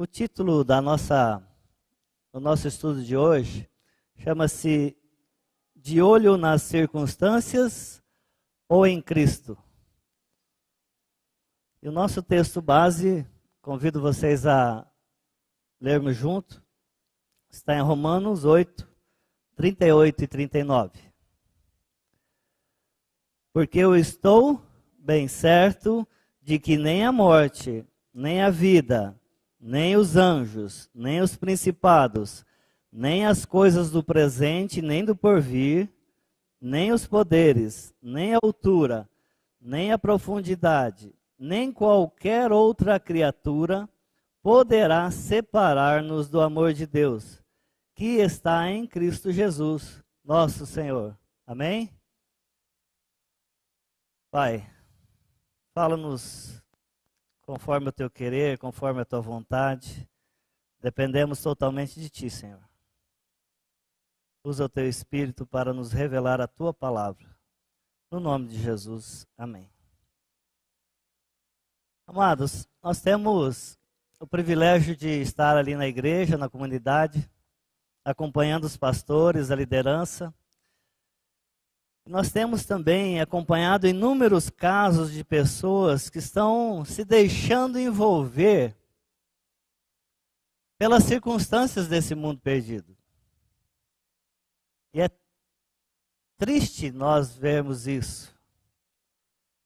O título do nosso estudo de hoje chama-se De Olho nas Circunstâncias ou em Cristo? E o nosso texto base, convido vocês a lermos junto, está em Romanos 8, 38 e 39. Porque eu estou bem certo de que nem a morte, nem a vida, nem os anjos, nem os principados, nem as coisas do presente, nem do porvir, nem os poderes, nem a altura, nem a profundidade, nem qualquer outra criatura poderá separar-nos do amor de Deus, que está em Cristo Jesus, nosso Senhor. Amém? Pai, fala-nos conforme o teu querer, conforme a tua vontade. Dependemos totalmente de ti, Senhor. Usa o teu Espírito para nos revelar a tua palavra. No nome de Jesus, amém. Amados, nós temos o privilégio de estar ali na igreja, na comunidade, acompanhando os pastores, a liderança. Nós temos também acompanhado inúmeros casos de pessoas que estão se deixando envolver pelas circunstâncias desse mundo perdido. E é triste nós vermos isso,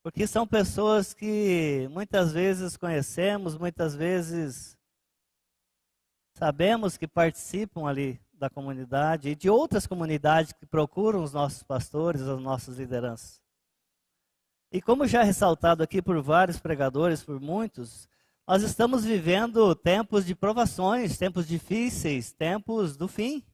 porque são pessoas que muitas vezes conhecemos, muitas vezes sabemos que participam ali da comunidade e de outras comunidades que procuram os nossos pastores, as nossas lideranças. E como já é ressaltado aqui por vários pregadores, por muitos, nós estamos vivendo tempos de provações, tempos difíceis, tempos do fim.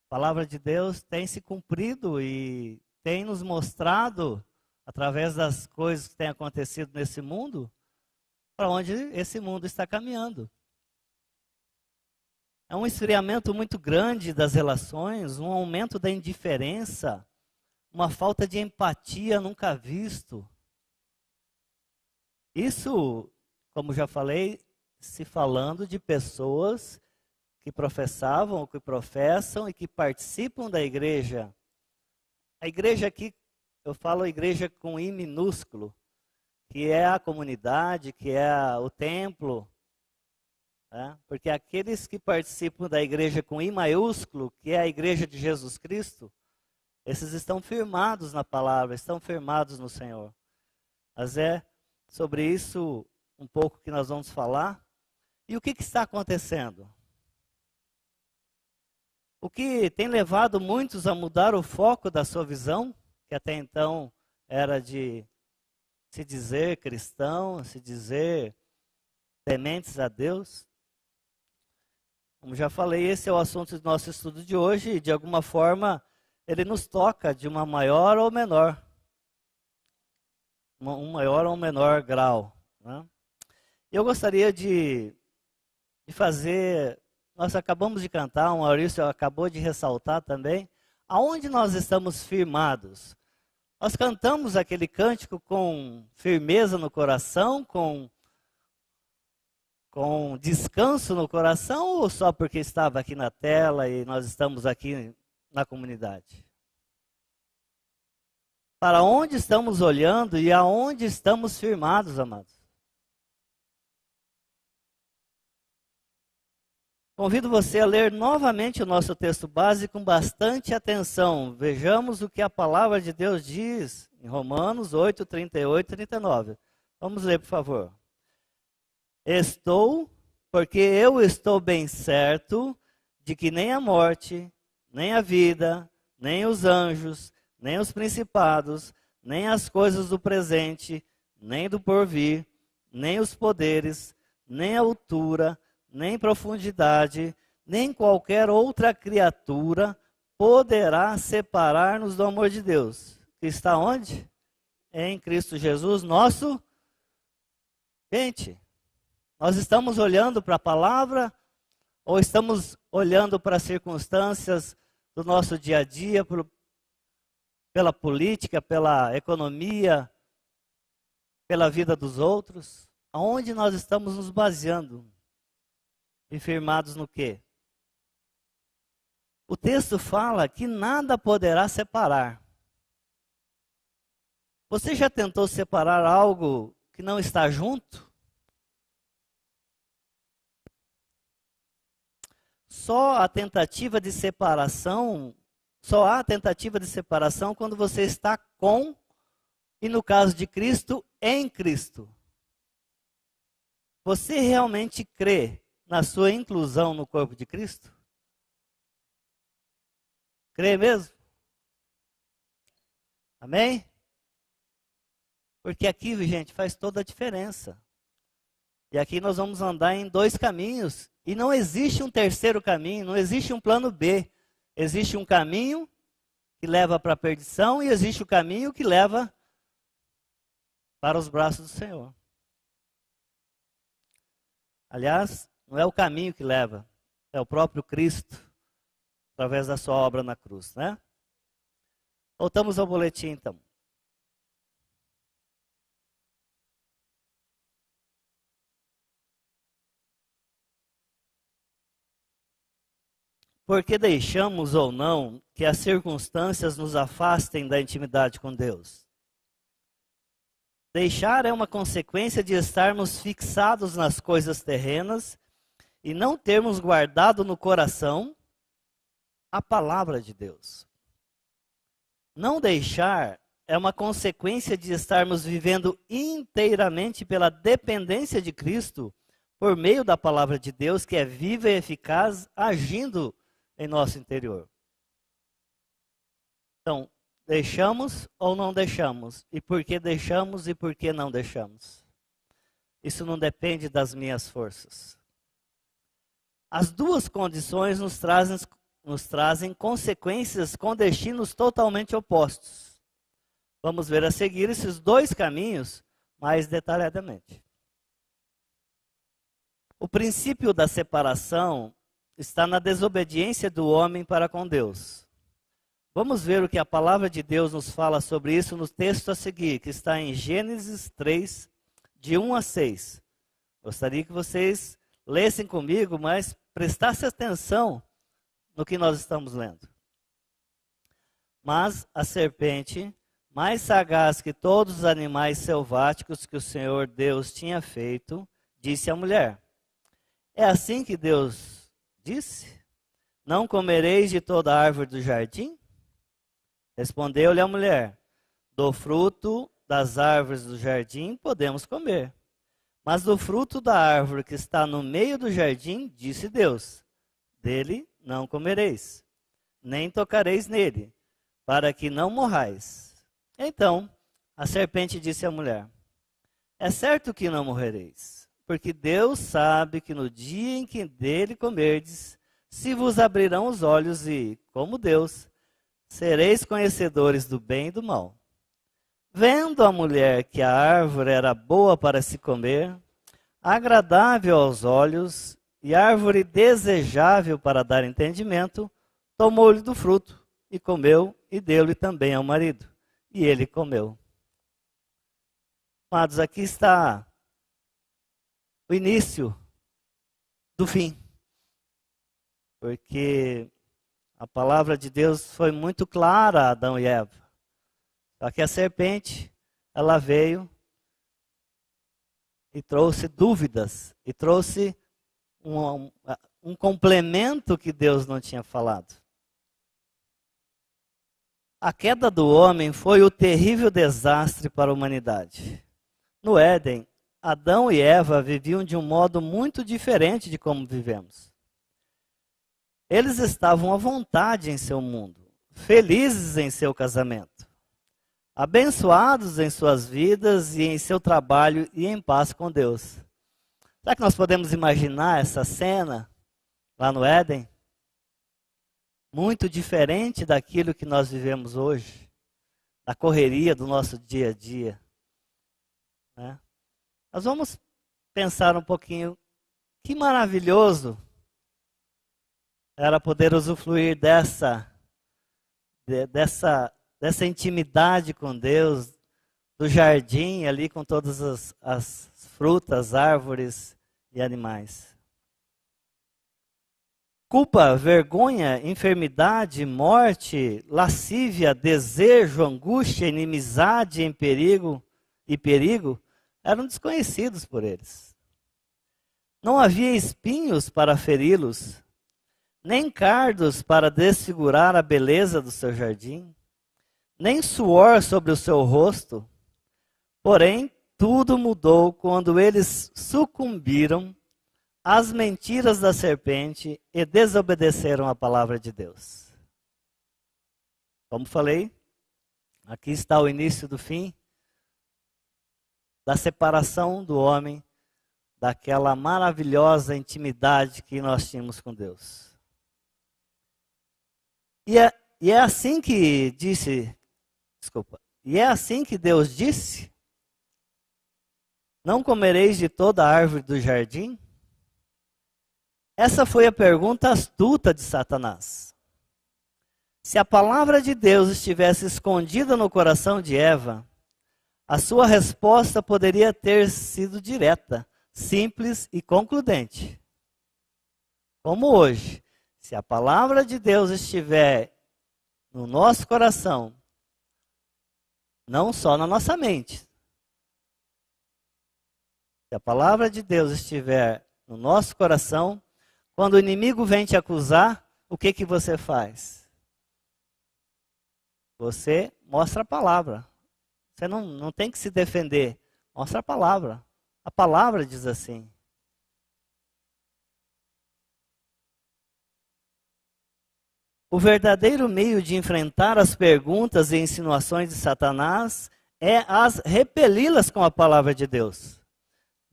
A palavra de Deus tem se cumprido e tem nos mostrado, através das coisas que têm acontecido nesse mundo, para onde esse mundo está caminhando. É um esfriamento muito grande das relações, um aumento da indiferença, uma falta de empatia nunca visto. Isso, como já falei, se falando de pessoas que professavam, que professam e que participam da igreja. A igreja aqui, eu falo igreja com I minúsculo, que é a comunidade, que é o templo. Porque aqueles que participam da igreja com I maiúsculo, que é a igreja de Jesus Cristo, esses estão firmados na palavra, estão firmados no Senhor. Mas é sobre isso um pouco que nós vamos falar. E o que está acontecendo? O que tem levado muitos a mudar o foco da sua visão, que até então era de se dizer cristão, se dizer tementes a Deus. Como já falei, esse é o assunto do nosso estudo de hoje e, de alguma forma, ele nos toca de uma maior ou menor, um maior ou menor grau. Eu gostaria de fazer, nós acabamos de cantar, o Maurício acabou de ressaltar também, aonde nós estamos firmados. Nós cantamos aquele cântico com firmeza no coração, com descanso no coração, ou só porque estava aqui na tela e nós estamos aqui na comunidade? Para onde estamos olhando e aonde estamos firmados, amados? Convido você a ler novamente o nosso texto base com bastante atenção. Vejamos o que a palavra de Deus diz em Romanos 8, 38 e 39. Vamos ler, por favor. Porque eu estou bem certo de que nem a morte, nem a vida, nem os anjos, nem os principados, nem as coisas do presente, nem do porvir, nem os poderes, nem a altura, nem profundidade, nem qualquer outra criatura poderá separar-nos do amor de Deus. Que está onde? Em Cristo Jesus, nosso. Gente, nós estamos olhando para a palavra ou estamos olhando para as circunstâncias do nosso dia a dia, pela política, pela economia, pela vida dos outros? Aonde nós estamos nos baseando? E firmados no quê? O texto fala que nada poderá separar. Você já tentou separar algo que não está junto? Só há tentativa de separação quando você está com, e no caso de Cristo, em Cristo. Você realmente crê na sua inclusão no corpo de Cristo? Crê mesmo? Amém? Porque aqui, gente, faz toda a diferença. E aqui nós vamos andar em dois caminhos. E não existe um terceiro caminho, não existe um plano B. Existe um caminho que leva para a perdição e existe o caminho que leva para os braços do Senhor. Aliás, não é o caminho que leva, é o próprio Cristo, através da sua obra na cruz, né? Voltamos ao boletim, então. Porque deixamos ou não que as circunstâncias nos afastem da intimidade com Deus? Deixar é uma consequência de estarmos fixados nas coisas terrenas e não termos guardado no coração a palavra de Deus. Não deixar é uma consequência de estarmos vivendo inteiramente pela dependência de Cristo por meio da palavra de Deus, que é viva e eficaz, agindo em nosso interior. Então, deixamos ou não deixamos? E por que deixamos e por que não deixamos? Isso não depende das minhas forças. As duas condições nos trazem consequências com destinos totalmente opostos. Vamos ver a seguir esses dois caminhos mais detalhadamente. O princípio da separação está na desobediência do homem para com Deus. Vamos ver o que a palavra de Deus nos fala sobre isso no texto a seguir, que está em Gênesis 3, de 1 a 6. Gostaria que vocês lessem comigo, mas prestassem atenção no que nós estamos lendo. Mas a serpente, mais sagaz que todos os animais selváticos que o Senhor Deus tinha feito, disse à mulher: é assim que Deus disse: não comereis de toda árvore do jardim? Respondeu-lhe a mulher: do fruto das árvores do jardim podemos comer. Mas do fruto da árvore que está no meio do jardim, disse Deus: dele não comereis, nem tocareis nele, para que não morrais. Então a serpente disse à mulher: é certo que não morrereis, porque Deus sabe que no dia em que dele comerdes, se vos abrirão os olhos e, como Deus, sereis conhecedores do bem e do mal. Vendo a mulher que a árvore era boa para se comer, agradável aos olhos e árvore desejável para dar entendimento, tomou-lhe do fruto e comeu e deu-lhe também ao marido. E ele comeu. Amados, aqui está o início do fim. Porque a palavra de Deus foi muito clara a Adão e Eva. Só que a serpente, ela veio e trouxe dúvidas, e trouxe um complemento que Deus não tinha falado. A queda do homem foi o terrível desastre para a humanidade. No Éden, Adão e Eva viviam de um modo muito diferente de como vivemos. Eles estavam à vontade em seu mundo, felizes em seu casamento, abençoados em suas vidas e em seu trabalho e em paz com Deus. Será que nós podemos imaginar essa cena lá no Éden? Muito diferente daquilo que nós vivemos hoje, da correria do nosso dia a dia, né? Nós vamos pensar um pouquinho, que maravilhoso era poder usufruir dessa intimidade com Deus, do jardim ali com todas as frutas, árvores e animais. Culpa, vergonha, enfermidade, morte, lascívia, desejo, angústia, inimizade e perigo eram desconhecidos por eles. Não havia espinhos para feri-los, nem cardos para desfigurar a beleza do seu jardim, nem suor sobre o seu rosto. Porém, tudo mudou quando eles sucumbiram às mentiras da serpente e desobedeceram à palavra de Deus. Como falei, aqui está o início do fim da separação do homem daquela maravilhosa intimidade que nós tínhamos com Deus. E é assim que Deus disse: não comereis de toda a árvore do jardim? Essa foi a pergunta astuta de Satanás. Se a palavra de Deus estivesse escondida no coração de Eva, a sua resposta poderia ter sido direta, simples e concludente. Como hoje, se a palavra de Deus estiver no nosso coração, não só na nossa mente. Se a palavra de Deus estiver no nosso coração, quando o inimigo vem te acusar, o que você faz? Você mostra a palavra. Você não tem que se defender. Mostra a palavra. A palavra diz assim. O verdadeiro meio de enfrentar as perguntas e insinuações de Satanás é as repeli-las com a palavra de Deus.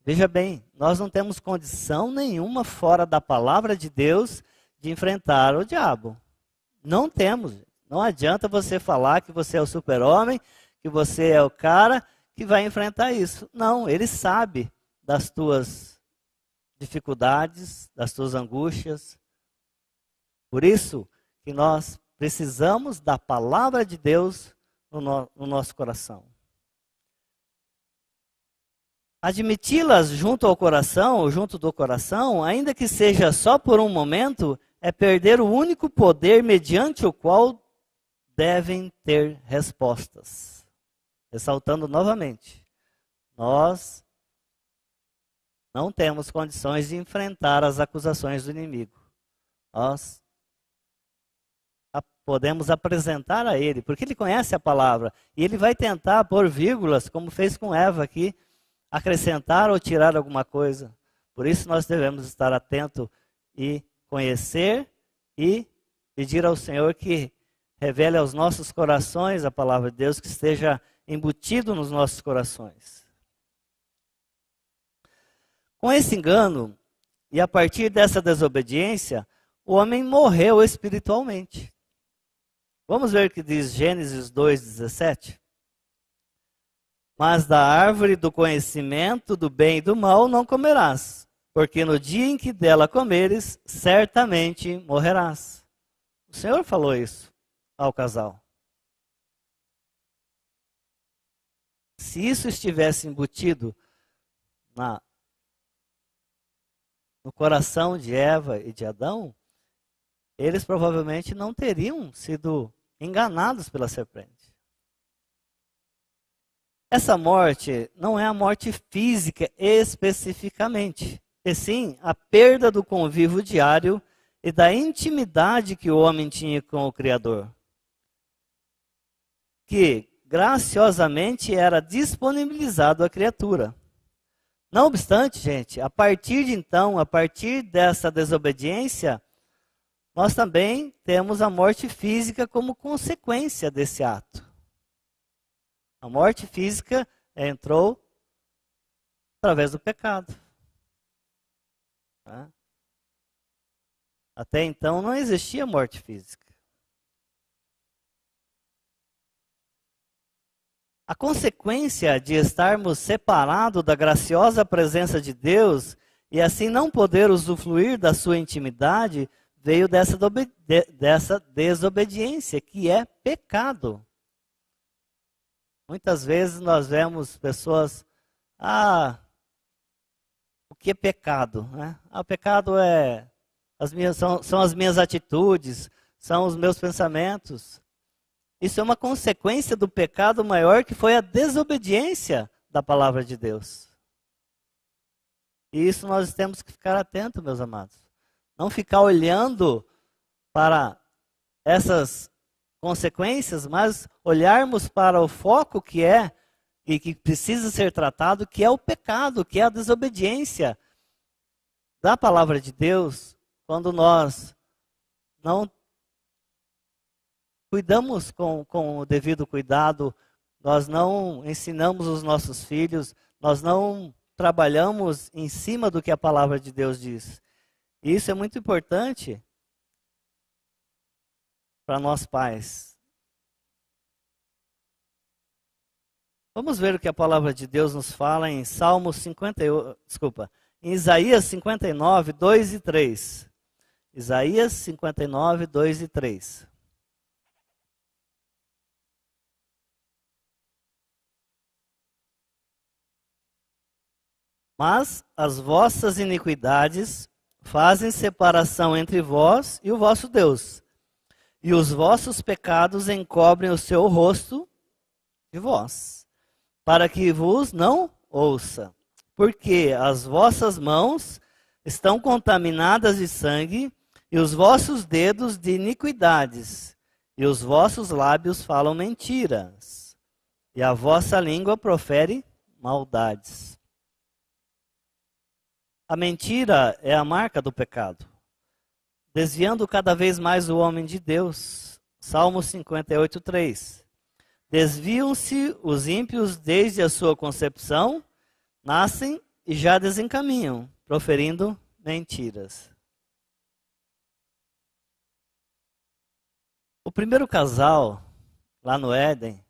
Veja bem, nós não temos condição nenhuma fora da palavra de Deus de enfrentar o diabo. Não temos. Não adianta você falar que você é o super-homem, que você é o cara que vai enfrentar isso. Não, ele sabe das tuas dificuldades, das tuas angústias. Por isso que nós precisamos da palavra de Deus no nosso coração. Admiti-las junto ao coração, ou junto do coração, ainda que seja só por um momento, é perder o único poder mediante o qual devem ter respostas. Ressaltando novamente, nós não temos condições de enfrentar as acusações do inimigo. Nós podemos apresentar a ele, porque ele conhece a palavra, e ele vai tentar pôr vírgulas, como fez com Eva aqui, acrescentar ou tirar alguma coisa. Por isso nós devemos estar atentos e conhecer e pedir ao Senhor que revele aos nossos corações a palavra de Deus, que esteja embutido nos nossos corações. Com esse engano, e a partir dessa desobediência, o homem morreu espiritualmente. Vamos ver o que diz Gênesis 2:17. Mas da árvore do conhecimento do bem e do mal não comerás, porque no dia em que dela comeres, certamente morrerás. O Senhor falou isso ao casal. Se isso estivesse embutido no coração de Eva e de Adão, eles provavelmente não teriam sido enganados pela serpente. Essa morte não é a morte física especificamente, e sim a perda do convívio diário e da intimidade que o homem tinha com o Criador, que graciosamente era disponibilizado à criatura. Não obstante, gente, a partir de então, a partir dessa desobediência, nós também temos a morte física como consequência desse ato. A morte física entrou através do pecado. Até então não existia morte física. A consequência de estarmos separados da graciosa presença de Deus e assim não poder usufruir da sua intimidade veio dessa desobediência, que é pecado. Muitas vezes nós vemos pessoas, o que é pecado? Né? O pecado são as minhas atitudes, são os meus pensamentos. Isso é uma consequência do pecado maior, que foi a desobediência da palavra de Deus. E isso nós temos que ficar atentos, meus amados. Não ficar olhando para essas consequências, mas olharmos para o foco que é e que precisa ser tratado, que é o pecado, que é a desobediência da palavra de Deus, quando nós não cuidamos com o devido cuidado, nós não ensinamos os nossos filhos, nós não trabalhamos em cima do que a palavra de Deus diz. E isso é muito importante para nós pais. Vamos ver o que a palavra de Deus nos fala em em Isaías 59, 2 e 3. Isaías 59, 2 e 3. Mas as vossas iniquidades fazem separação entre vós e o vosso Deus, e os vossos pecados encobrem o seu rosto de vós, para que vos não ouça, porque as vossas mãos estão contaminadas de sangue, e os vossos dedos de iniquidades, e os vossos lábios falam mentiras, e a vossa língua profere maldades. A mentira é a marca do pecado, desviando cada vez mais o homem de Deus. Salmo 58, 3. Desviam-se os ímpios desde a sua concepção, nascem e já desencaminham, proferindo mentiras. O primeiro casal, lá no Éden,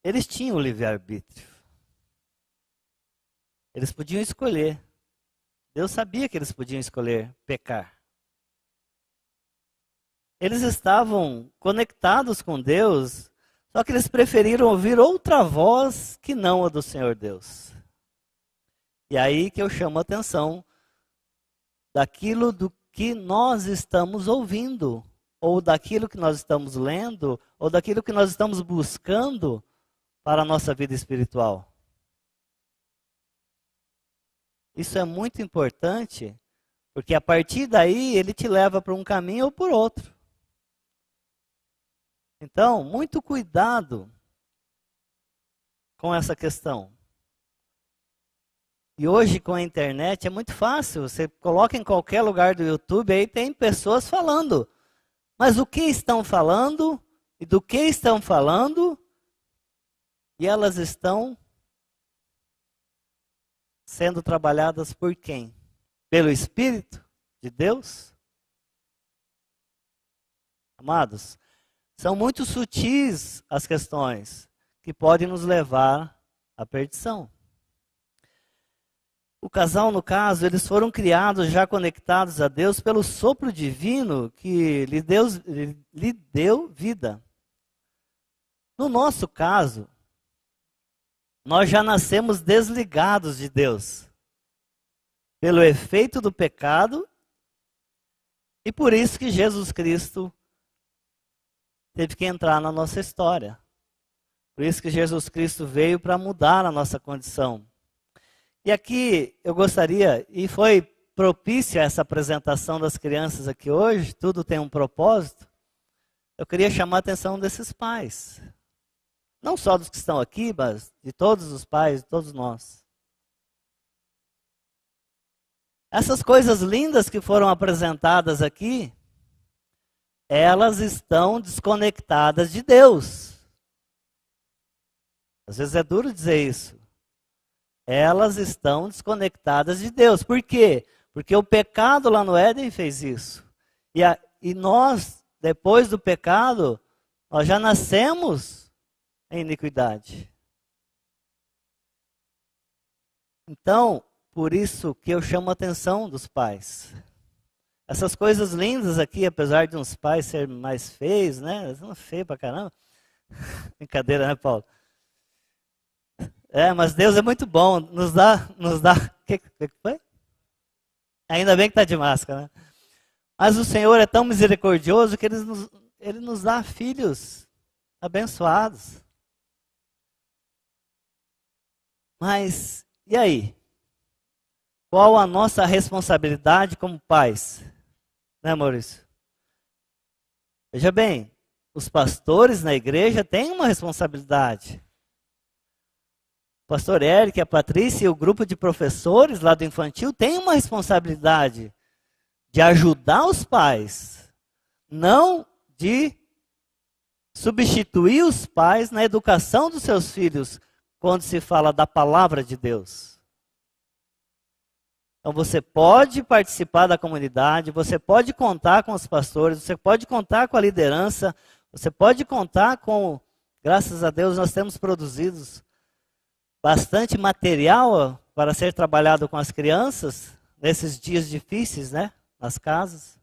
eles tinham o livre-arbítrio. Eles podiam escolher. Deus sabia que eles podiam escolher pecar. Eles estavam conectados com Deus, só que eles preferiram ouvir outra voz que não a do Senhor Deus. E aí que eu chamo a atenção daquilo do que nós estamos ouvindo, ou daquilo que nós estamos lendo, ou daquilo que nós estamos buscando para a nossa vida espiritual. Isso é muito importante, porque a partir daí ele te leva para um caminho ou por outro. Então, muito cuidado com essa questão. E hoje com a internet é muito fácil, você coloca em qualquer lugar do YouTube, aí tem pessoas falando. Mas o que estão falando e do que estão falando, e elas estão sendo trabalhadas por quem? Pelo Espírito de Deus? Amados, são muito sutis as questões que podem nos levar à perdição. O casal, no caso, eles foram criados já conectados a Deus pelo sopro divino que lhe deu vida. No nosso caso, nós já nascemos desligados de Deus, pelo efeito do pecado, e por isso que Jesus Cristo teve que entrar na nossa história. Por isso que Jesus Cristo veio para mudar a nossa condição. E aqui eu gostaria, e foi propícia essa apresentação das crianças aqui hoje, tudo tem um propósito, eu queria chamar a atenção desses pais. Não só dos que estão aqui, mas de todos os pais, de todos nós. Essas coisas lindas que foram apresentadas aqui, elas estão desconectadas de Deus. Às vezes é duro dizer isso. Elas estão desconectadas de Deus. Por quê? Porque o pecado lá no Éden fez isso. E nós, depois do pecado, nós já nascemos em iniquidade. Então, por isso que eu chamo a atenção dos pais. Essas coisas lindas aqui, apesar de uns pais serem mais feios, né? Eles são feios pra caramba. Brincadeira, né, Paulo? Mas Deus é muito bom. Nos dá. O que foi? Ainda bem que está de máscara, né? Mas o Senhor é tão misericordioso que Ele nos dá filhos abençoados. Mas, e aí? Qual a nossa responsabilidade como pais? Né, Maurício? Veja bem, os pastores na igreja têm uma responsabilidade. O pastor Eric, a Patrícia e o grupo de professores lá do infantil têm uma responsabilidade de ajudar os pais, não de substituir os pais na educação dos seus filhos quando se fala da palavra de Deus. Então você pode participar da comunidade, você pode contar com os pastores, você pode contar com a liderança, você pode contar com, graças a Deus, nós temos produzidos bastante material para ser trabalhado com as crianças nesses dias difíceis, né, nas casas.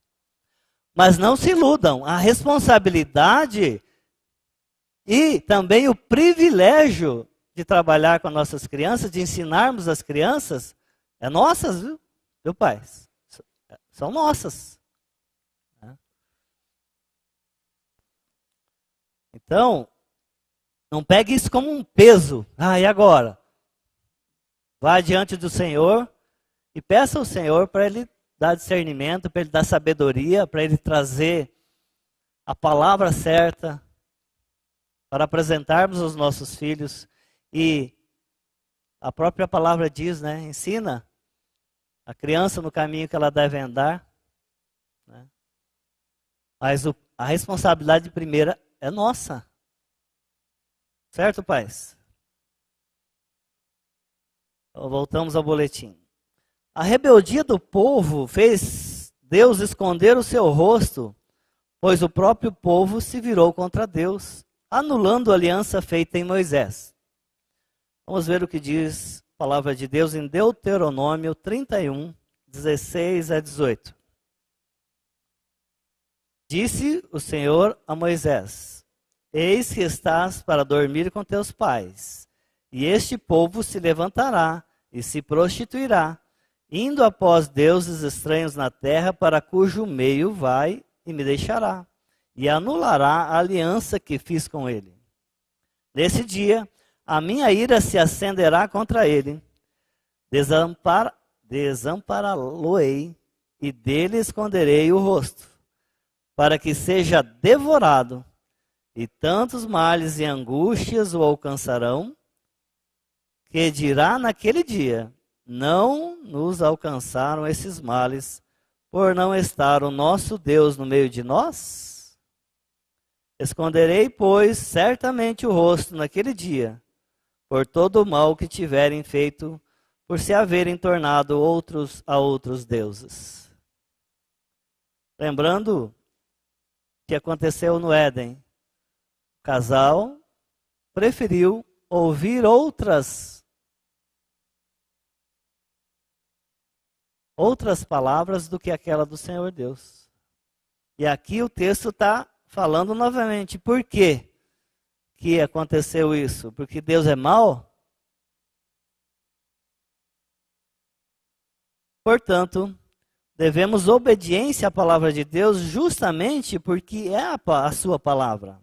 Mas não se iludam, a responsabilidade e também o privilégio de trabalhar com nossas crianças, de ensinarmos as crianças, é nossas, viu, pais? São nossas. Então, não pegue isso como um peso. E agora? Vá diante do Senhor e peça ao Senhor para Ele dar discernimento, para Ele dar sabedoria, para Ele trazer a palavra certa, para apresentarmos aos nossos filhos. E a própria palavra diz, né? Ensina a criança no caminho que ela deve andar. Né? Mas a responsabilidade primeira é nossa. Certo, pais? Então, voltamos ao boletim. A rebeldia do povo fez Deus esconder o seu rosto, pois o próprio povo se virou contra Deus, anulando a aliança feita em Moisés. Vamos ver o que diz a palavra de Deus em Deuteronômio 31, 16 a 18. Disse o Senhor a Moisés: Eis que estás para dormir com teus pais, e este povo se levantará e se prostituirá, indo após deuses estranhos na terra, para cujo meio vai e me deixará, e anulará a aliança que fiz com ele. Nesse dia, a minha ira se acenderá contra ele, desampará-lo-ei e dele esconderei o rosto, para que seja devorado, e tantos males e angústias o alcançarão, que dirá naquele dia: não nos alcançaram esses males, por não estar o nosso Deus no meio de nós? Esconderei, pois, certamente o rosto naquele dia, por todo o mal que tiverem feito, por se haverem tornado outros a outros deuses. Lembrando o que aconteceu no Éden, o casal preferiu ouvir outras palavras do que aquela do Senhor Deus. E aqui o texto está falando novamente, por quê que aconteceu isso? Porque Deus é mau? Portanto, devemos obediência à palavra de Deus justamente porque é a sua palavra.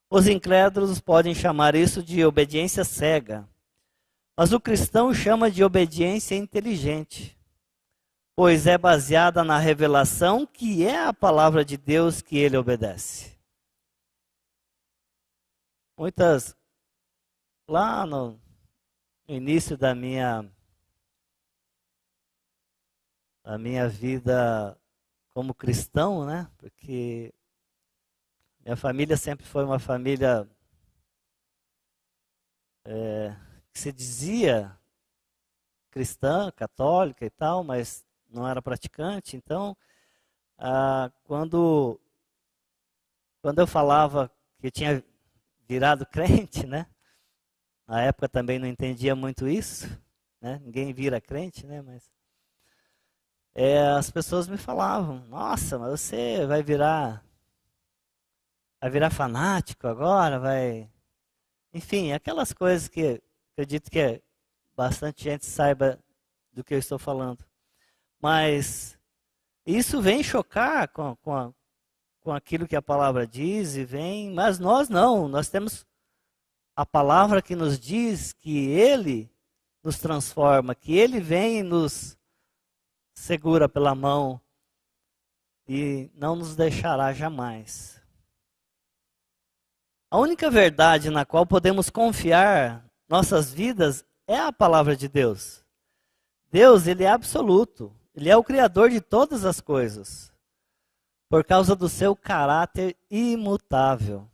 Os incrédulos podem chamar isso de obediência cega, mas o cristão chama de obediência inteligente, pois é baseada na revelação que é a palavra de Deus que ele obedece. Lá no início da minha vida como cristão, né? Porque minha família sempre foi uma família que se dizia cristã, católica e tal, mas não era praticante. Então, quando eu falava que eu tinha virado crente, né? Na época também não entendia muito isso, né? Ninguém vira crente, né? Mas as pessoas me falavam, nossa, mas você vai virar fanático agora, vai... Enfim, aquelas coisas que acredito que bastante gente saiba do que eu estou falando. Mas isso vem chocar com aquilo que a palavra diz, mas nós não, nós temos a palavra que nos diz que Ele nos transforma, que Ele vem e nos segura pela mão e não nos deixará jamais. A única verdade na qual podemos confiar nossas vidas é a palavra de Deus. Deus, Ele é absoluto. Ele é o Criador de todas as coisas. Por causa do seu caráter imutável.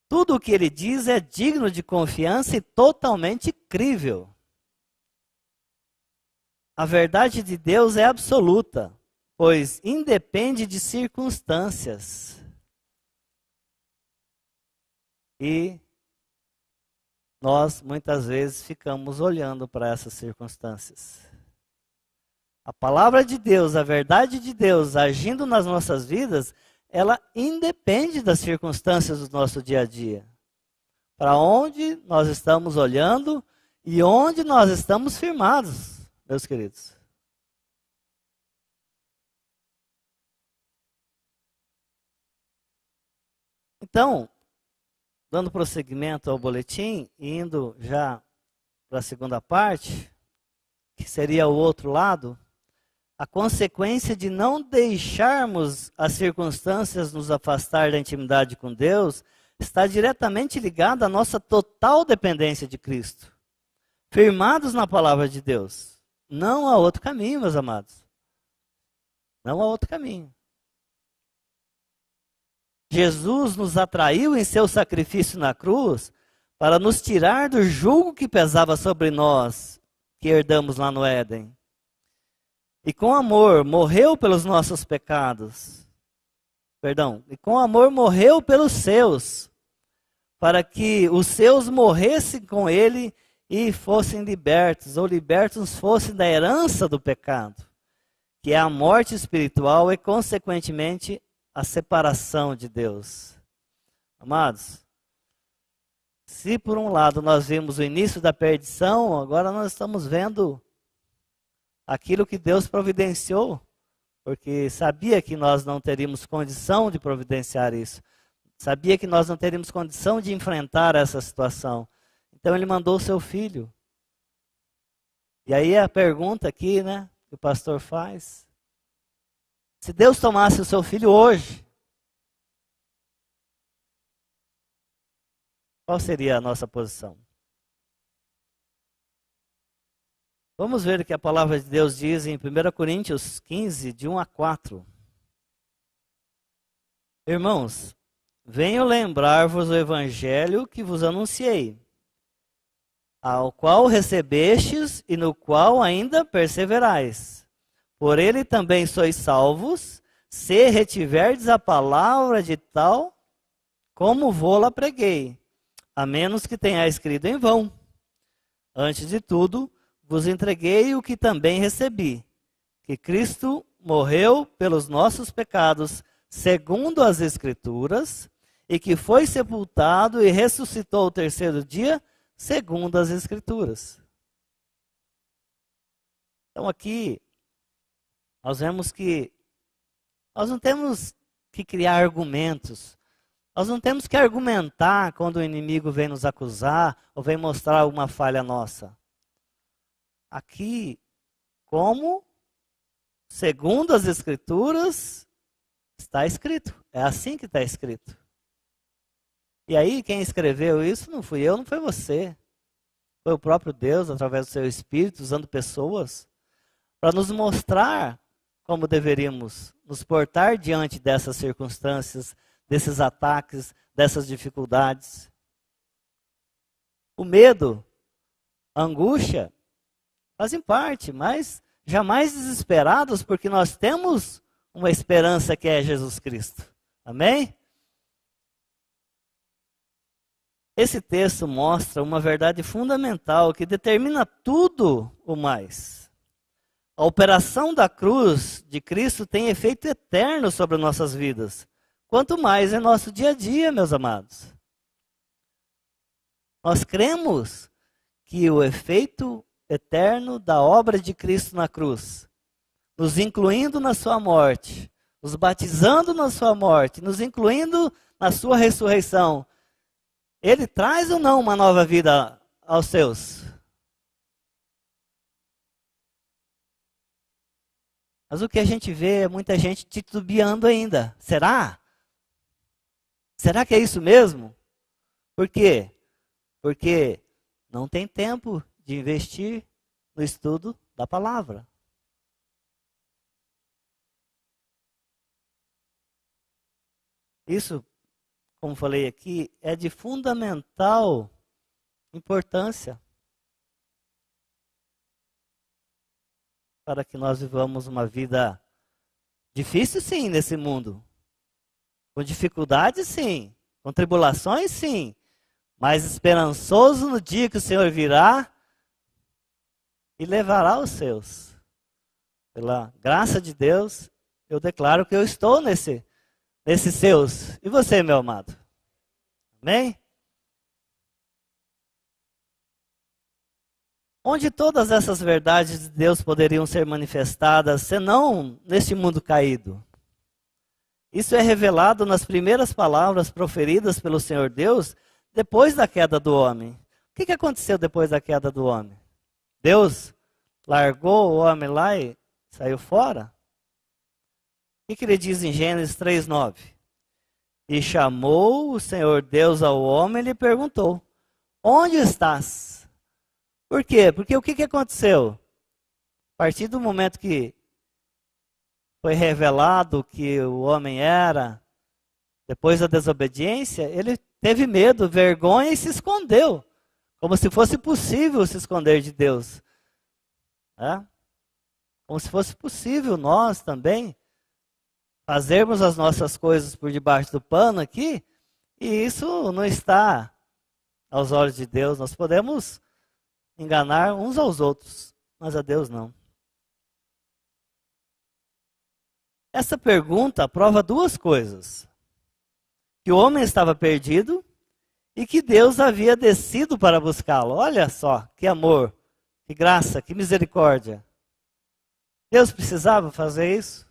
Tudo o que Ele diz é digno de confiança e totalmente crível. A verdade de Deus é absoluta, pois independe de circunstâncias. E nós, muitas vezes, ficamos olhando para essas circunstâncias. A palavra de Deus, a verdade de Deus, agindo nas nossas vidas, ela independe das circunstâncias do nosso dia a dia. Para onde nós estamos olhando e onde nós estamos firmados, meus queridos. Então, dando prosseguimento ao boletim, indo já para a segunda parte, que seria o outro lado, a consequência de não deixarmos as circunstâncias nos afastar da intimidade com Deus está diretamente ligada à nossa total dependência de Cristo. Firmados na palavra de Deus. Não há outro caminho, meus amados. Não há outro caminho. Jesus nos atraiu em seu sacrifício na cruz para nos tirar do jugo que pesava sobre nós, que herdamos lá no Éden. E com amor morreu pelos nossos pecados. E com amor morreu pelos seus, para que os seus morressem com ele e fossem libertos, ou libertos fossem da herança do pecado, que é a morte espiritual e, consequentemente, a separação de Deus. Amados, se por um lado nós vimos o início da perdição, agora nós estamos vendo aquilo que Deus providenciou, porque sabia que nós não teríamos condição de providenciar isso. Sabia que nós não teríamos condição de enfrentar essa situação. Então Ele mandou o seu Filho. E aí a pergunta aqui, né, que o pastor faz: se Deus tomasse o seu Filho hoje, qual seria a nossa posição? Vamos ver o que a palavra de Deus diz em 1 Coríntios 15, de 1 a 4. Irmãos, venho lembrar-vos o evangelho que vos anunciei, ao qual recebestes e no qual ainda perseverais. Por ele também sois salvos, se retiverdes a palavra de tal como vô-la preguei, a menos que tenha escrito em vão. Antes de tudo, vos entreguei o que também recebi, que Cristo morreu pelos nossos pecados, segundo as Escrituras, e que foi sepultado e ressuscitou o terceiro dia, segundo as Escrituras. Então aqui, nós vemos que nós não temos que criar argumentos. Nós não temos que argumentar quando o inimigo vem nos acusar ou vem mostrar alguma falha nossa. Aqui, como, segundo as Escrituras, está escrito. É assim que está escrito. E aí, quem escreveu isso não fui eu, não foi você. Foi o próprio Deus, através do seu Espírito, usando pessoas, para nos mostrar como deveríamos nos portar diante dessas circunstâncias, desses ataques, dessas dificuldades. O medo, a angústia, fazem parte, mas jamais desesperados, porque nós temos uma esperança que é Jesus Cristo. Amém? Esse texto mostra uma verdade fundamental que determina tudo o mais. A operação da cruz de Cristo tem efeito eterno sobre nossas vidas. Quanto mais em nosso dia a dia, meus amados. Nós cremos que o efeito eterno da obra de Cristo na cruz, nos incluindo na sua morte, nos batizando na sua morte, nos incluindo na sua ressurreição, ele traz ou não uma nova vida aos seus? Mas o que a gente vê é muita gente titubeando ainda. Será? Será que é isso mesmo? Por quê? Porque não tem tempo de investir no estudo da palavra. Isso, como falei aqui, é de fundamental importância para que nós vivamos uma vida difícil, sim, nesse mundo. Com dificuldades, sim. Com tribulações, sim. Mas esperançoso no dia que o Senhor virá e levará os seus. Pela graça de Deus, eu declaro que eu estou nesses seus. E você, meu amado? Amém? Onde todas essas verdades de Deus poderiam ser manifestadas, senão neste mundo caído? Isso é revelado nas primeiras palavras proferidas pelo Senhor Deus depois da queda do homem. O que aconteceu depois da queda do homem? Deus largou o homem lá e saiu fora? O que ele diz em Gênesis 3:9? E chamou o Senhor Deus ao homem e lhe perguntou: onde estás? Por quê? Porque o que aconteceu? A partir do momento que foi revelado que o homem era, depois da desobediência, ele teve medo, vergonha e se escondeu. Como se fosse possível se esconder de Deus. É? Como se fosse possível nós também fazermos as nossas coisas por debaixo do pano aqui, e isso não está aos olhos de Deus. Nós podemos enganar uns aos outros, mas a Deus não. Essa pergunta prova duas coisas: que o homem estava perdido e que Deus havia descido para buscá-lo. Olha só, que amor, que graça, que misericórdia. Deus precisava fazer isso?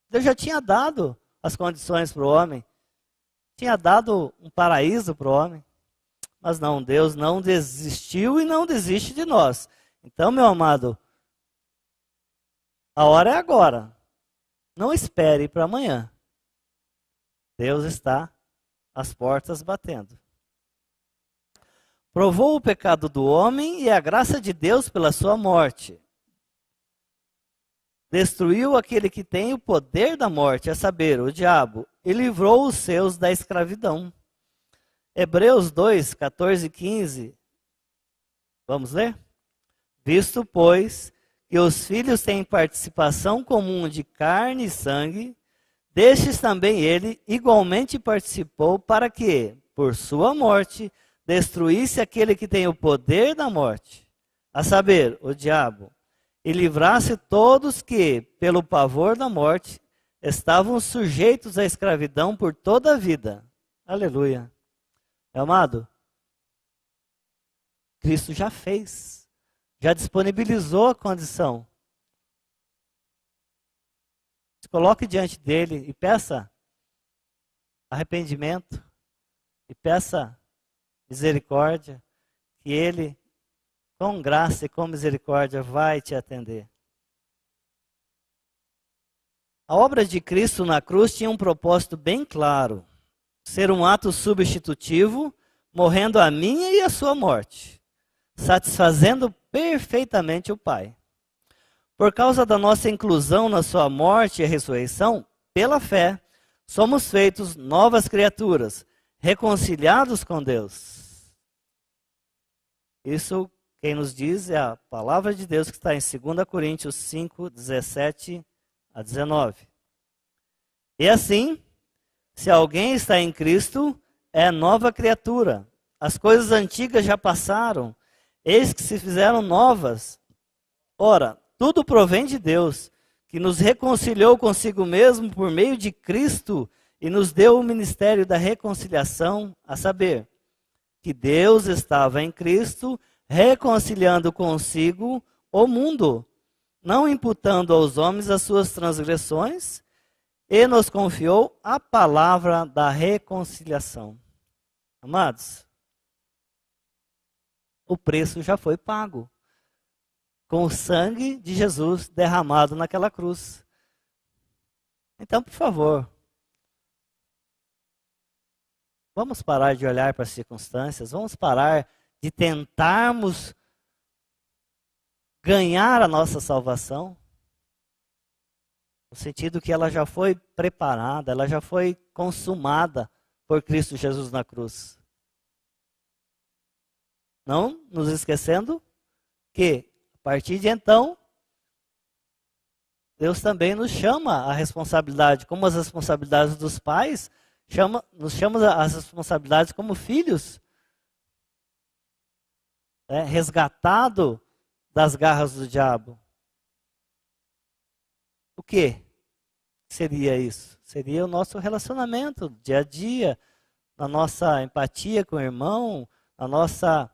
Deus já tinha dado as condições para o homem. Tinha dado um paraíso para o homem. Mas não, Deus não desistiu e não desiste de nós. Então, meu amado, a hora é agora. Não espere para amanhã. Deus está às portas batendo. Provou o pecado do homem e a graça de Deus pela sua morte. Destruiu aquele que tem o poder da morte, a saber, o diabo, e livrou os seus da escravidão. Hebreus 2, 14 e 15. Vamos ler? Visto, pois, que os filhos têm participação comum de carne e sangue, destes também ele igualmente participou para que, por sua morte, destruísse aquele que tem o poder da morte, a saber, o diabo, e livrasse todos que, pelo pavor da morte, estavam sujeitos à escravidão por toda a vida. Aleluia. Meu amado, Cristo já fez, já disponibilizou a condição. Se coloque diante dele e peça arrependimento, e peça misericórdia, que ele, com graça e com misericórdia, vai te atender. A obra de Cristo na cruz tinha um propósito bem claro: ser um ato substitutivo, morrendo a minha e a sua morte, satisfazendo perfeitamente o Pai. Por causa da nossa inclusão na sua morte e ressurreição, pela fé, somos feitos novas criaturas, reconciliados com Deus. Isso, quem nos diz, é a palavra de Deus que está em 2 Coríntios 5, 17 a 19. E assim, se alguém está em Cristo, é nova criatura. As coisas antigas já passaram, eis que se fizeram novas. Ora, tudo provém de Deus, que nos reconciliou consigo mesmo por meio de Cristo e nos deu o ministério da reconciliação, a saber, que Deus estava em Cristo reconciliando consigo o mundo, não imputando aos homens as suas transgressões, e nos confiou a palavra da reconciliação. Amados, o preço já foi pago com o sangue de Jesus derramado naquela cruz. Então, por favor, vamos parar de olhar para as circunstâncias, vamos parar de tentarmos ganhar a nossa salvação, no sentido que ela já foi preparada, ela já foi consumada por Cristo Jesus na cruz. Não nos esquecendo que, a partir de então, Deus também nos chama à responsabilidade, como as responsabilidades dos pais, nos chama às responsabilidades como filhos, resgatado das garras do diabo. O que seria isso? Seria o nosso relacionamento dia a dia, na nossa empatia com o irmão, na nossa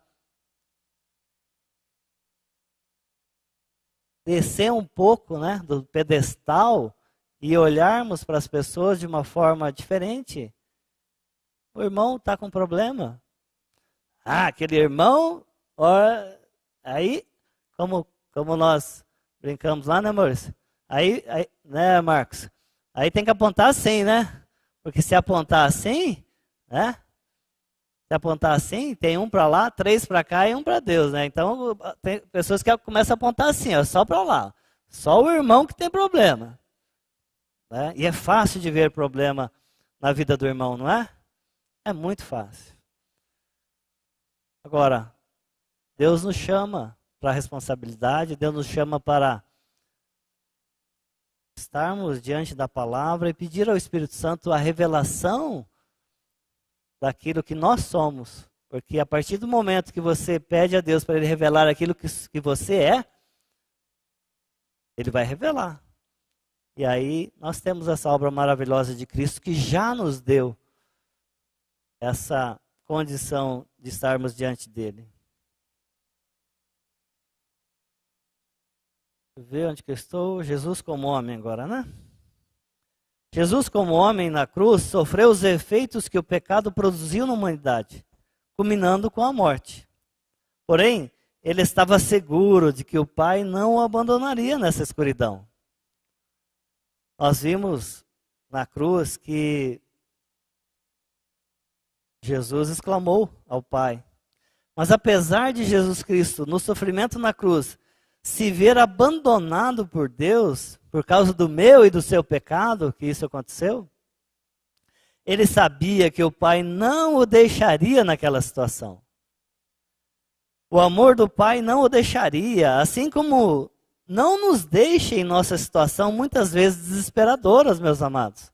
descer um pouco, do pedestal e olharmos para as pessoas de uma forma diferente. O irmão está com problema. Aquele irmão, aí, como nós brincamos lá, né, amores? Aí, né, Marcos? Aí tem que apontar assim, né? Porque se apontar assim, né? Se apontar assim, tem um para lá, 3 para cá e um para Deus, né? Então, tem pessoas que começam a apontar assim, só para lá. Só o irmão que tem problema. Né? E é fácil de ver problema na vida do irmão, não é? É muito fácil. Agora, Deus nos chama para a responsabilidade, Deus nos chama para estarmos diante da palavra e pedir ao Espírito Santo a revelação daquilo que nós somos. Porque a partir do momento que você pede a Deus para Ele revelar aquilo que você é, Ele vai revelar. E aí nós temos essa obra maravilhosa de Cristo que já nos deu essa condição de estarmos diante dEle. Deixa eu ver onde que eu estou. Jesus como homem agora, né? Jesus como homem na cruz sofreu os efeitos que o pecado produziu na humanidade, culminando com a morte. Porém, ele estava seguro de que o Pai não o abandonaria nessa escuridão. Nós vimos na cruz que Jesus exclamou ao Pai. Mas apesar de Jesus Cristo, no sofrimento na cruz, se ver abandonado por Deus, por causa do meu e do seu pecado, que isso aconteceu, ele sabia que o Pai não o deixaria naquela situação. O amor do Pai não o deixaria, assim como não nos deixa em nossa situação muitas vezes desesperadoras, meus amados.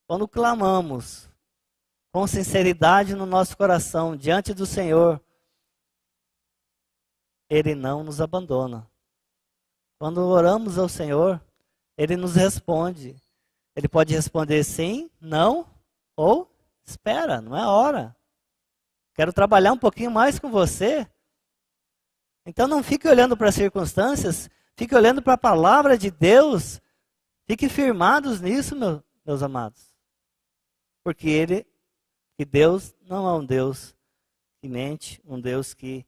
Quando clamamos com sinceridade no nosso coração diante do Senhor, Ele não nos abandona. Quando oramos ao Senhor, Ele nos responde. Ele pode responder sim, não, ou espera, não é hora. Quero trabalhar um pouquinho mais com você. Então não fique olhando para as circunstâncias, fique olhando para a palavra de Deus. Fique firmados nisso, meus amados. Porque Deus não é um Deus que mente, um Deus que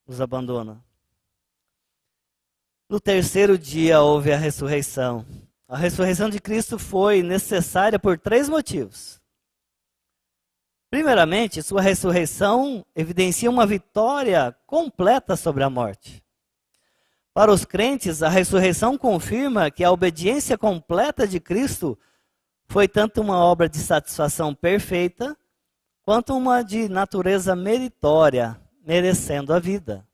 nos abandona. No terceiro dia houve a ressurreição. A ressurreição de Cristo foi necessária por 3 motivos. Primeiramente, sua ressurreição evidencia uma vitória completa sobre a morte. Para os crentes, a ressurreição confirma que a obediência completa de Cristo foi tanto uma obra de satisfação perfeita, quanto uma de natureza meritória, merecendo a vida.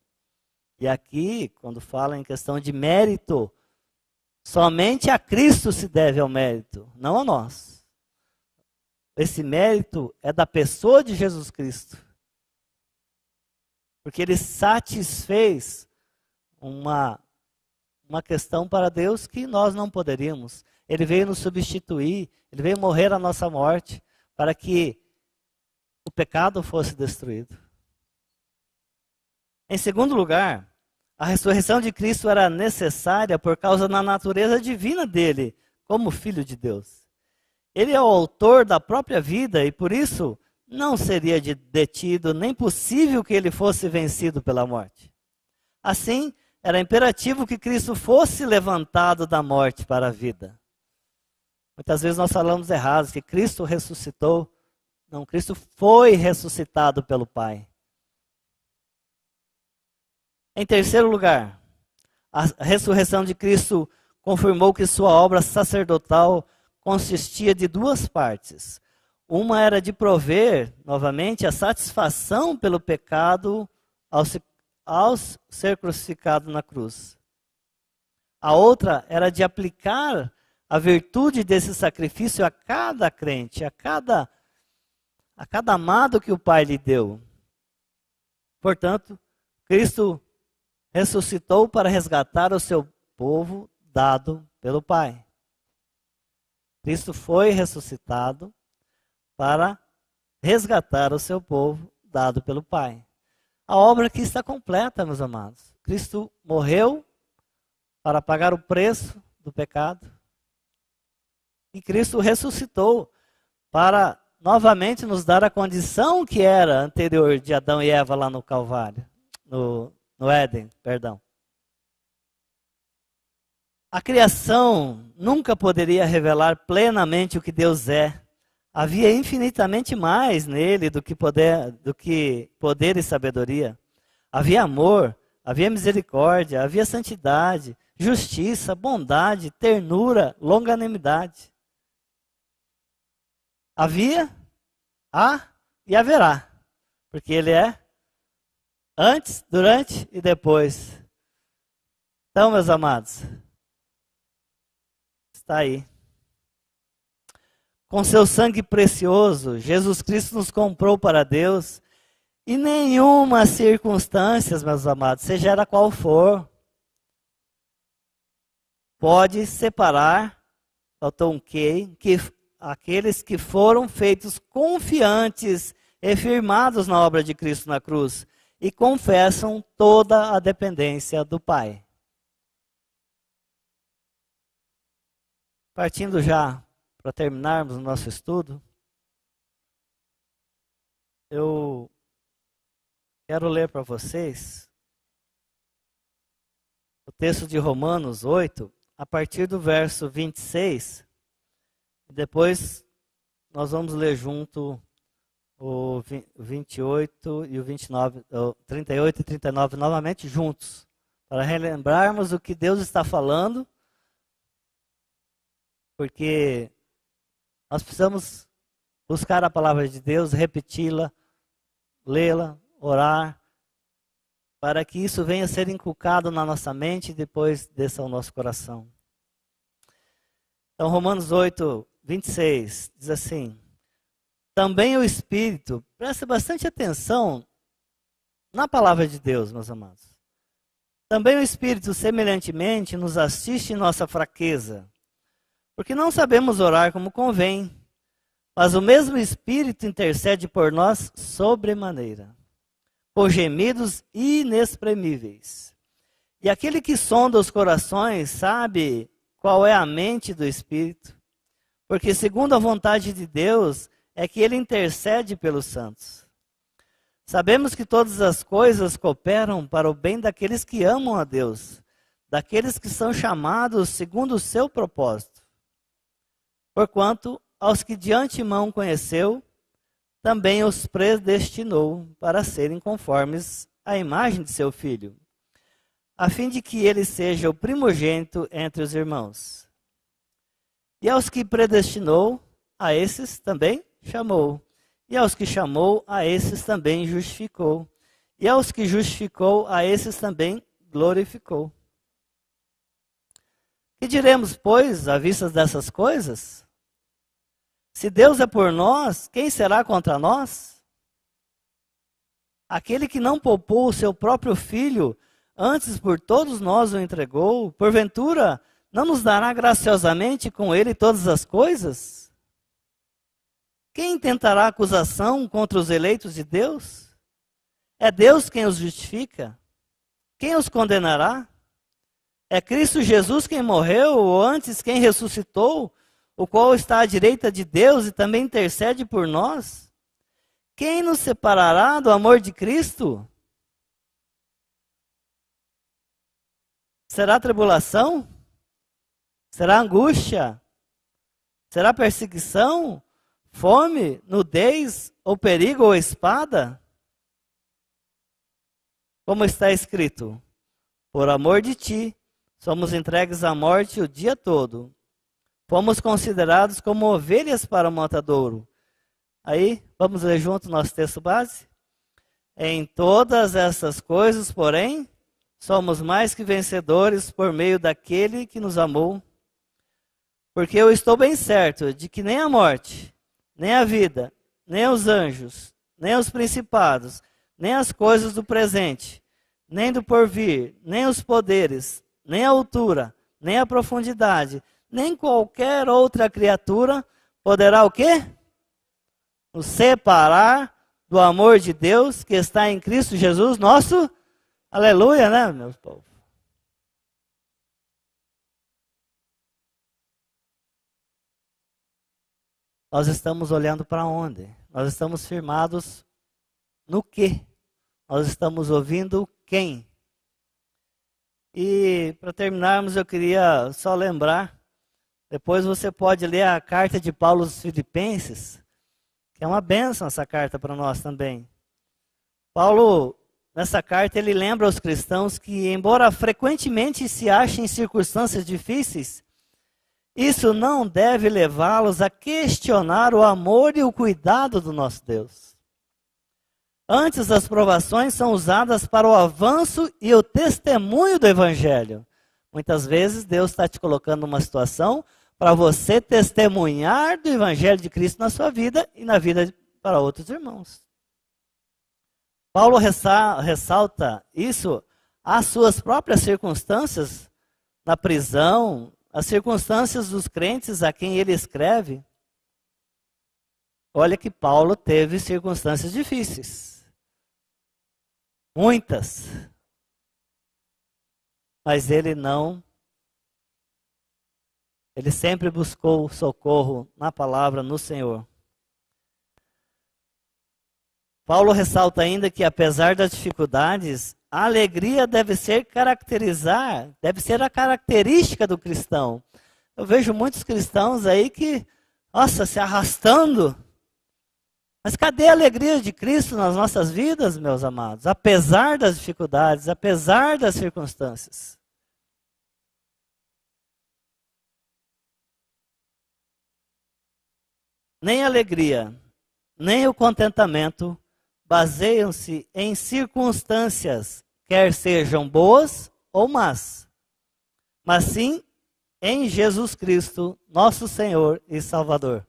E aqui, quando fala em questão de mérito, somente a Cristo se deve ao mérito, não a nós. Esse mérito é da pessoa de Jesus Cristo. Porque Ele satisfez uma questão para Deus que nós não poderíamos. Ele veio nos substituir, ele veio morrer a nossa morte para que o pecado fosse destruído. Em segundo lugar, a ressurreição de Cristo era necessária por causa da natureza divina dele, como Filho de Deus. Ele é o autor da própria vida e por isso não seria detido, nem possível que ele fosse vencido pela morte. Assim, era imperativo que Cristo fosse levantado da morte para a vida. Muitas vezes nós falamos errado, que Cristo ressuscitou. Não, Cristo foi ressuscitado pelo Pai. Em terceiro lugar, a ressurreição de Cristo confirmou que sua obra sacerdotal consistia de duas partes. Uma era de prover, novamente, a satisfação pelo pecado ao ser crucificado na cruz. A outra era de aplicar a virtude desse sacrifício a cada crente, a cada amado que o Pai lhe deu. Portanto, Cristo ressuscitou para resgatar o seu povo dado pelo Pai. Cristo foi ressuscitado para resgatar o seu povo dado pelo Pai. A obra aqui está completa, meus amados. Cristo morreu para pagar o preço do pecado. E Cristo ressuscitou para novamente nos dar a condição que era anterior de Adão e Eva lá no Calvário, no Éden, perdão. A criação nunca poderia revelar plenamente o que Deus é. Havia infinitamente mais nele do que poder e sabedoria. Havia amor, havia misericórdia, havia santidade, justiça, bondade, ternura, longanimidade. Havia, há e haverá, porque ele é antes, durante e depois. Então, meus amados, está aí. Com seu sangue precioso, Jesus Cristo nos comprou para Deus, e nenhuma circunstância, meus amados, seja ela qual for, pode separar, faltou um que aqueles que foram feitos confiantes e firmados na obra de Cristo na cruz e confessam toda a dependência do Pai. Partindo já para terminarmos o nosso estudo, eu quero ler para vocês o texto de Romanos 8, a partir do verso 26. Depois nós vamos ler junto o 28 e o 29, o 38 e 39 novamente juntos, para relembrarmos o que Deus está falando, porque nós precisamos buscar a palavra de Deus, repeti-la, lê-la, orar, para que isso venha a ser inculcado na nossa mente e depois desça ao nosso coração. Então, Romanos 8, 26, diz assim: também o Espírito, preste bastante atenção na palavra de Deus, meus amados. Também o Espírito, semelhantemente, nos assiste em nossa fraqueza, porque não sabemos orar como convém, mas o mesmo Espírito intercede por nós sobremaneira, com gemidos inexprimíveis. E aquele que sonda os corações sabe qual é a mente do Espírito, porque segundo a vontade de Deus é que ele intercede pelos santos. Sabemos que todas as coisas cooperam para o bem daqueles que amam a Deus, daqueles que são chamados segundo o seu propósito. Porquanto, aos que de antemão conheceu, também os predestinou para serem conformes à imagem de seu Filho, a fim de que ele seja o primogênito entre os irmãos. E aos que predestinou, a esses também chamou. E aos que chamou, a esses também justificou. E aos que justificou, a esses também glorificou. Que diremos, pois, à vista dessas coisas? Se Deus é por nós, quem será contra nós? Aquele que não poupou o seu próprio filho, antes por todos nós o entregou, porventura não nos dará graciosamente com ele todas as coisas? Quem tentará acusação contra os eleitos de Deus? É Deus quem os justifica. Quem os condenará? É Cristo Jesus quem morreu, ou antes quem ressuscitou, o qual está à direita de Deus e também intercede por nós? Quem nos separará do amor de Cristo? Será tribulação? Será angústia? Será perseguição? Fome? Nudez? Ou perigo? Ou espada? Como está escrito: por amor de ti, somos entregues à morte o dia todo. Fomos considerados como ovelhas para o matadouro. Aí, vamos ler junto o nosso texto base? Em todas essas coisas, porém, somos mais que vencedores por meio daquele que nos amou. Porque eu estou bem certo de que nem a morte, nem a vida, nem os anjos, nem os principados, nem as coisas do presente, nem do porvir, nem os poderes, nem a altura, nem a profundidade, nem qualquer outra criatura poderá o quê? Nos separar do amor de Deus que está em Cristo Jesus, nosso aleluia, né, meus povos? Nós estamos olhando para onde? Nós estamos firmados no quê? Nós estamos ouvindo quem? E para terminarmos, eu queria só lembrar, depois você pode ler a carta de Paulo aos Filipenses, que é uma bênção essa carta para nós também. Paulo, nessa carta, ele lembra aos cristãos que, embora frequentemente se achem em circunstâncias difíceis, isso não deve levá-los a questionar o amor e o cuidado do nosso Deus. Antes, as provações são usadas para o avanço e o testemunho do Evangelho. Muitas vezes, Deus está te colocando numa situação para você testemunhar do Evangelho de Cristo na sua vida e na vida para outros irmãos. Paulo ressalta isso às suas próprias circunstâncias na prisão, as circunstâncias dos crentes a quem ele escreve. Olha que Paulo teve circunstâncias difíceis. Muitas. Mas ele sempre buscou socorro na palavra, no Senhor. Paulo ressalta ainda que, apesar das dificuldades, a alegria deve ser a característica do cristão. Eu vejo muitos cristãos aí que, nossa, se arrastando. Mas cadê a alegria de Cristo nas nossas vidas, meus amados? Apesar das dificuldades, apesar das circunstâncias. Nem a alegria, nem o contentamento baseiam-se em circunstâncias, quer sejam boas ou más, mas sim em Jesus Cristo, nosso Senhor e Salvador.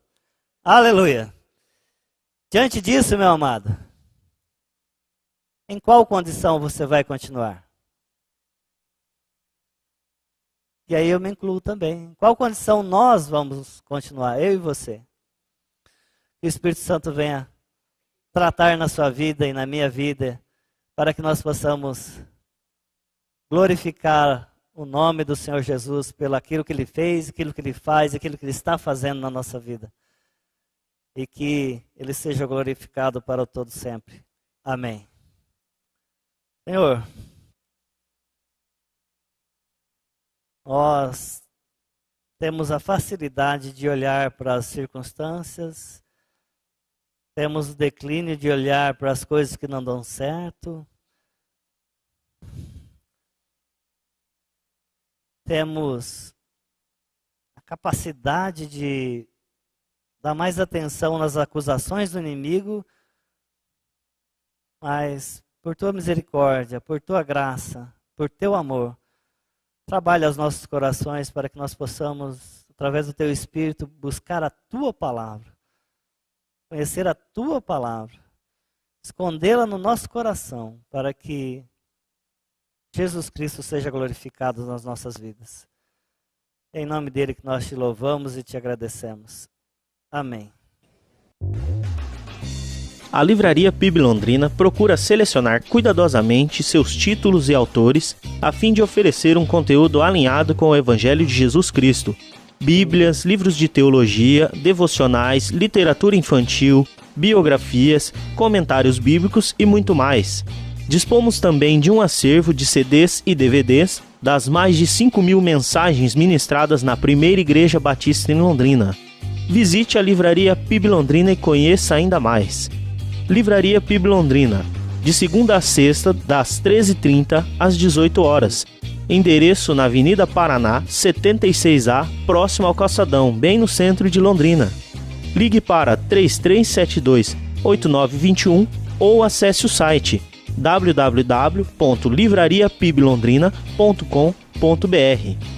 Aleluia! Diante disso, meu amado, em qual condição você vai continuar? E aí eu me incluo também. Em qual condição nós vamos continuar, eu e você? Que o Espírito Santo venha tratar na sua vida e na minha vida, para que nós possamos glorificar o nome do Senhor Jesus pelo aquilo que Ele fez, aquilo que Ele faz, aquilo que Ele está fazendo na nossa vida. E que Ele seja glorificado para o todo sempre. Amém. Senhor, nós temos a facilidade de olhar para as circunstâncias, temos o declínio de olhar para as coisas que não dão certo. Temos a capacidade de dar mais atenção nas acusações do inimigo, mas por tua misericórdia, por tua graça, por teu amor, trabalha os nossos corações para que nós possamos, através do teu Espírito, buscar a tua palavra. Conhecer a tua palavra, escondê-la no nosso coração, para que Jesus Cristo seja glorificado nas nossas vidas. É em nome dele que nós te louvamos e te agradecemos. Amém. A Livraria PIB Londrina procura selecionar cuidadosamente seus títulos e autores a fim de oferecer um conteúdo alinhado com o Evangelho de Jesus Cristo. Bíblias, livros de teologia, devocionais, literatura infantil, biografias, comentários bíblicos e muito mais. Dispomos também de um acervo de CDs e DVDs das mais de 5.000 mensagens ministradas na Primeira Igreja Batista em Londrina. Visite a Livraria PIB Londrina e conheça ainda mais. Livraria PIB Londrina, de segunda a sexta, das 13h30 às 18 horas. Endereço na Avenida Paraná, 76A, próximo ao Calçadão, bem no centro de Londrina. Ligue para 3372-8921 ou acesse o site www.livrariapiblondrina.com.br.